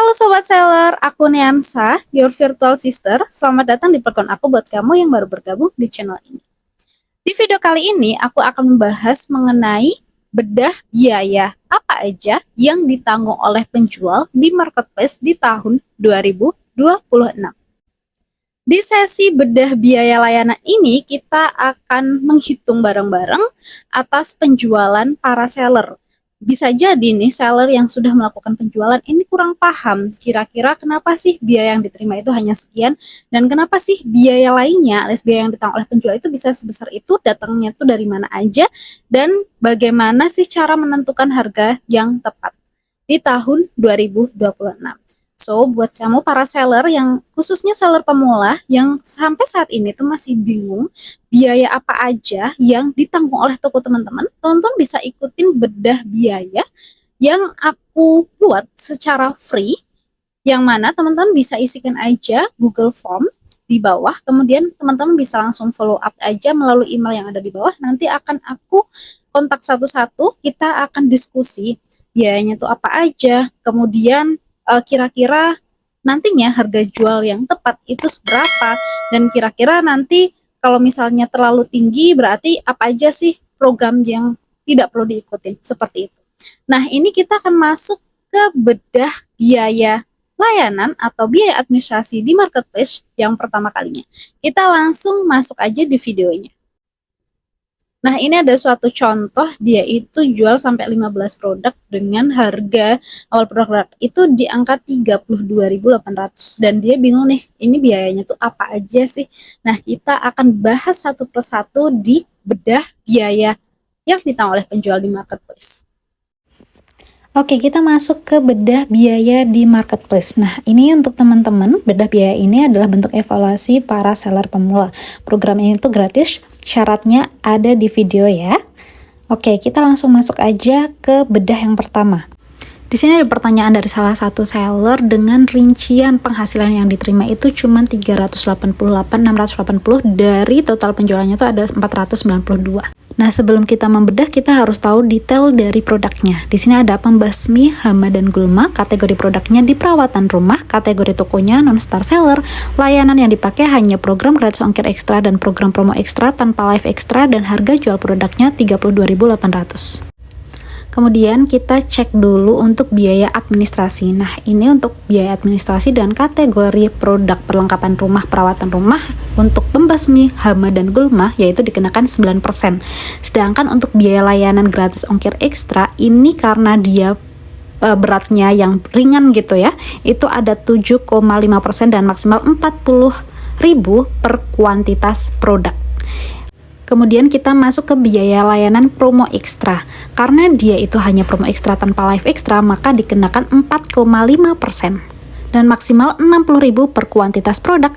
Halo Sobat Seller, aku Neansa, your virtual sister. Selamat datang di podcast aku buat kamu yang baru bergabung di channel ini. Di video kali ini, aku akan membahas mengenai bedah biaya apa aja yang ditanggung oleh penjual di marketplace di tahun 2026. Di sesi bedah biaya layanan ini, kita akan menghitung bareng-bareng atas penjualan para seller. Bisa jadi nih seller yang sudah melakukan penjualan ini kurang paham kira-kira kenapa sih biaya yang diterima itu hanya sekian dan kenapa sih biaya lainnya alias biaya yang ditanggung oleh penjual itu bisa sebesar itu, datangnya tuh dari mana aja, dan bagaimana sih cara menentukan harga yang tepat di tahun 2026. So, buat kamu para seller yang khususnya seller pemula yang sampai saat ini tuh masih bingung biaya apa aja yang ditanggung oleh toko teman-teman bisa ikutin bedah biaya yang aku buat secara free, yang mana teman-teman bisa isikan aja Google Form di bawah, kemudian teman-teman bisa langsung follow up aja melalui email yang ada di bawah. Nanti akan aku kontak satu-satu, kita akan diskusi biayanya tuh apa aja, kemudian kira-kira nantinya harga jual yang tepat itu seberapa, dan kira-kira nanti kalau misalnya terlalu tinggi berarti apa aja sih program yang tidak perlu diikutin, seperti itu. Nah, ini kita akan masuk ke bedah biaya layanan atau biaya administrasi di marketplace yang pertama kalinya. Kita langsung masuk aja di videonya. Nah, ini ada suatu contoh, dia itu jual sampai 15 produk dengan harga awal produk itu di angka 32.800, dan dia bingung nih, ini biayanya tuh apa aja sih? Nah, kita akan bahas satu persatu di bedah biaya yang ditanggung oleh penjual di marketplace. Oke, kita masuk ke bedah biaya di marketplace. Nah, ini untuk teman-teman, bedah biaya ini adalah bentuk evaluasi para seller pemula. Program ini tuh gratis, syaratnya ada di video ya. Oke, kita langsung masuk aja ke bedah yang pertama. Di sini ada pertanyaan dari salah satu seller dengan rincian penghasilan yang diterima itu cuma 388.680, dari total penjualannya itu ada 492. Nah, sebelum kita membedah, kita harus tahu detail dari produknya. Di sini ada pembasmi, hama, dan gulma. Kategori produknya di perawatan rumah, kategori tokonya non-star seller, layanan yang dipakai hanya program gratis ongkir ekstra dan program promo ekstra tanpa live ekstra, dan harga jual produknya 32.800. Kemudian kita cek dulu untuk biaya administrasi. Nah, ini untuk biaya administrasi dan kategori produk perlengkapan rumah, perawatan rumah, untuk pembasmi, hama, dan gulma yaitu dikenakan 9%. Sedangkan untuk biaya layanan gratis ongkir ekstra ini karena dia beratnya yang ringan gitu ya, itu ada 7,5% dan maksimal 40.000 per kuantitas produk. Kemudian kita masuk ke biaya layanan promo ekstra. Karena dia itu hanya promo ekstra tanpa live ekstra, maka dikenakan 4,5% dan maksimal 60.000 per kuantitas produk.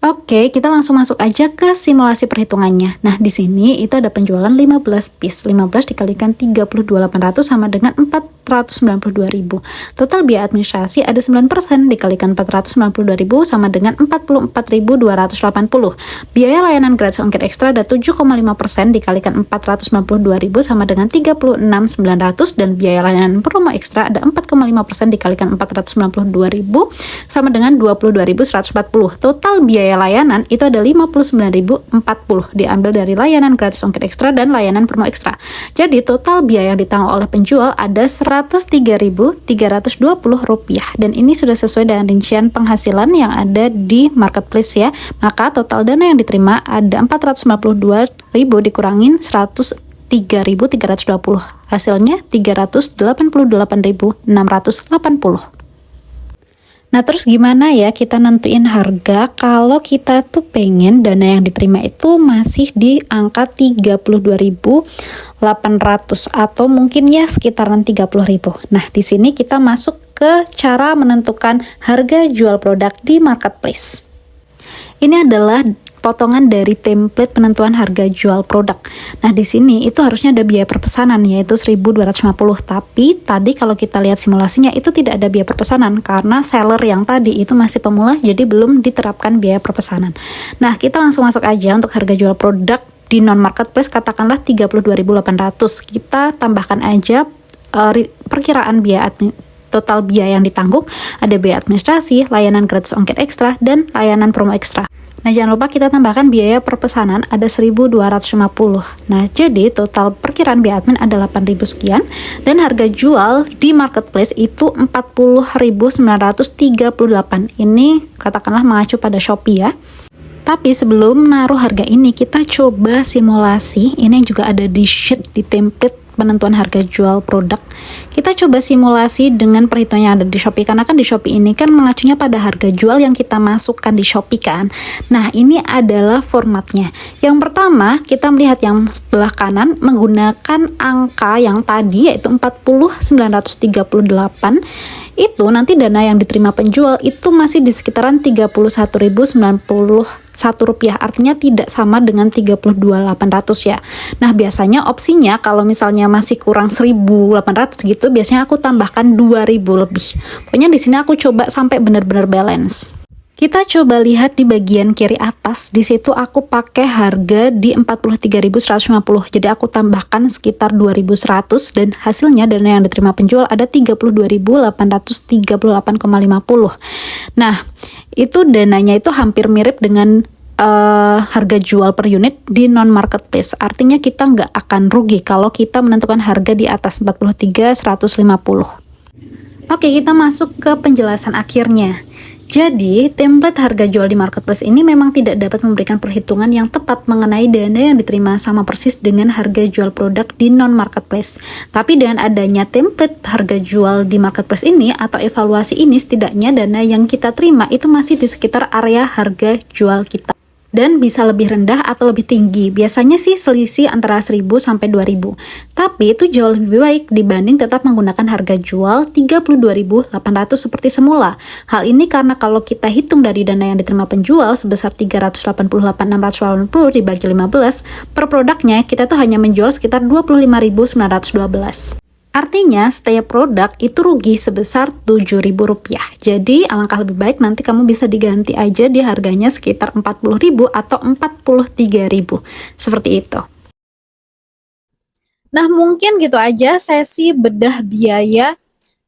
Oke, kita langsung masuk aja ke simulasi perhitungannya. Nah, di sini itu ada penjualan 15 piece. 15 dikalikan 32.800 sama dengan 492.000. Total biaya administrasi ada 9% dikalikan 492.000 sama dengan 44.280. Biaya layanan gratis ongkir ekstra ada 7,5% dikalikan 492.000 sama dengan 36.900, dan biaya layanan promo ekstra ada 4,5% dikalikan 492.000 sama dengan 22.140. Total biaya layanan itu ada 59.040 diambil dari layanan gratis ongkir ekstra dan layanan promo ekstra. Jadi total biaya yang ditanggung oleh penjual ada 103.320 rupiah, dan ini sudah sesuai dengan rincian penghasilan yang ada di marketplace ya. Maka total dana yang diterima ada 452.000 dikurangin 103.320, hasilnya 388.680. Nah, terus gimana ya kita nentuin harga kalau kita tuh pengen dana yang diterima itu masih di angka 32.800 atau mungkin ya sekitaran 30.000. Nah, di sini kita masuk ke cara menentukan harga jual produk di marketplace. Ini adalah potongan dari template penentuan harga jual produk. Nah, di sini itu harusnya ada biaya perpesanan yaitu 1.250, tapi tadi kalau kita lihat simulasinya itu tidak ada biaya perpesanan karena seller yang tadi itu masih pemula, jadi belum diterapkan biaya perpesanan. Nah, kita langsung masuk aja untuk harga jual produk di non marketplace, katakanlah 32.800. Kita tambahkan aja perkiraan biaya total biaya yang ditanggung, ada biaya administrasi, layanan gratis ongkir ekstra, dan layanan promo ekstra. Nah, jangan lupa kita tambahkan biaya per pesanan ada 1.250. Nah, jadi total perkiraan biaya admin ada 8.000 sekian, dan harga jual di marketplace itu 40.938. Ini katakanlah mengacu pada Shopee ya. Tapi sebelum naruh harga ini, kita coba simulasi. Ini juga ada di sheet, di template penentuan harga jual produk. Kita coba simulasi dengan perhitungan yang ada di Shopee, karena kan di Shopee ini kan mengacunya pada harga jual yang kita masukkan di Shopee kan. Nah, ini adalah formatnya. Yang pertama, kita melihat yang sebelah kanan menggunakan angka yang tadi yaitu 40.938. Itu nanti dana yang diterima penjual itu masih di sekitaran 31.091 rupiah, artinya tidak sama dengan 32.800 ya. Nah, biasanya opsinya kalau misalnya masih kurang 1.800 gitu, biasanya aku tambahkan 2.000 lebih. Pokoknya di sini aku coba sampai benar-benar balance. Kita coba lihat di bagian kiri atas, di situ aku pakai harga di 43.150. Jadi aku tambahkan sekitar 2.100 dan hasilnya dana yang diterima penjual ada 32.838,50. Nah, itu dananya itu hampir mirip dengan harga jual per unit di non marketplace. Artinya kita nggak akan rugi kalau kita menentukan harga di atas 43.150. Oke, kita masuk ke penjelasan akhirnya. Jadi, template harga jual di marketplace ini memang tidak dapat memberikan perhitungan yang tepat mengenai dana yang diterima sama persis dengan harga jual produk di non-marketplace. Tapi dengan adanya template harga jual di marketplace ini atau evaluasi ini, setidaknya dana yang kita terima itu masih di sekitar area harga jual kita. Dan bisa lebih rendah atau lebih tinggi. Biasanya sih selisih antara 1.000 sampai 2.000. Tapi itu jauh lebih baik dibanding tetap menggunakan harga jual 32.800 seperti semula. Hal ini karena kalau kita hitung dari dana yang diterima penjual sebesar 388.680 dibagi 15, per produknya kita tuh hanya menjual sekitar 25.912. Artinya setiap produk itu rugi sebesar Rp7.000. Jadi alangkah lebih baik nanti kamu bisa diganti aja di harganya sekitar 40.000 atau 43.000. Seperti itu. Nah, mungkin gitu aja sesi bedah biaya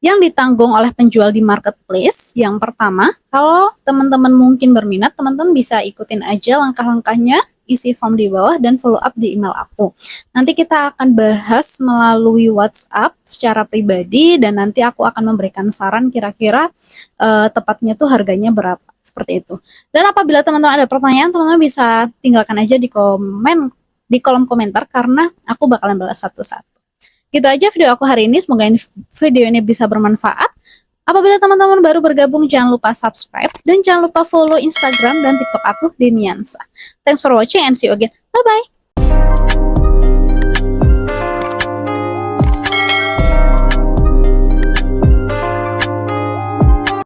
yang ditanggung oleh penjual di marketplace. Yang pertama, kalau teman-teman mungkin berminat, teman-teman bisa ikutin aja langkah-langkahnya, isi form di bawah dan follow up di email aku. Nanti kita akan bahas melalui WhatsApp secara pribadi dan nanti aku akan memberikan saran kira-kira tepatnya tuh harganya berapa, seperti itu. Dan apabila teman-teman ada pertanyaan, teman-teman bisa tinggalkan aja di kolom komentar karena aku bakalan balas satu-satu. Gitu aja video aku hari ini, semoga video ini bisa bermanfaat. Apabila teman-teman baru bergabung, jangan lupa subscribe dan jangan lupa follow Instagram dan TikTok aku di Niansa. Thanks for watching and see you again. Bye-bye.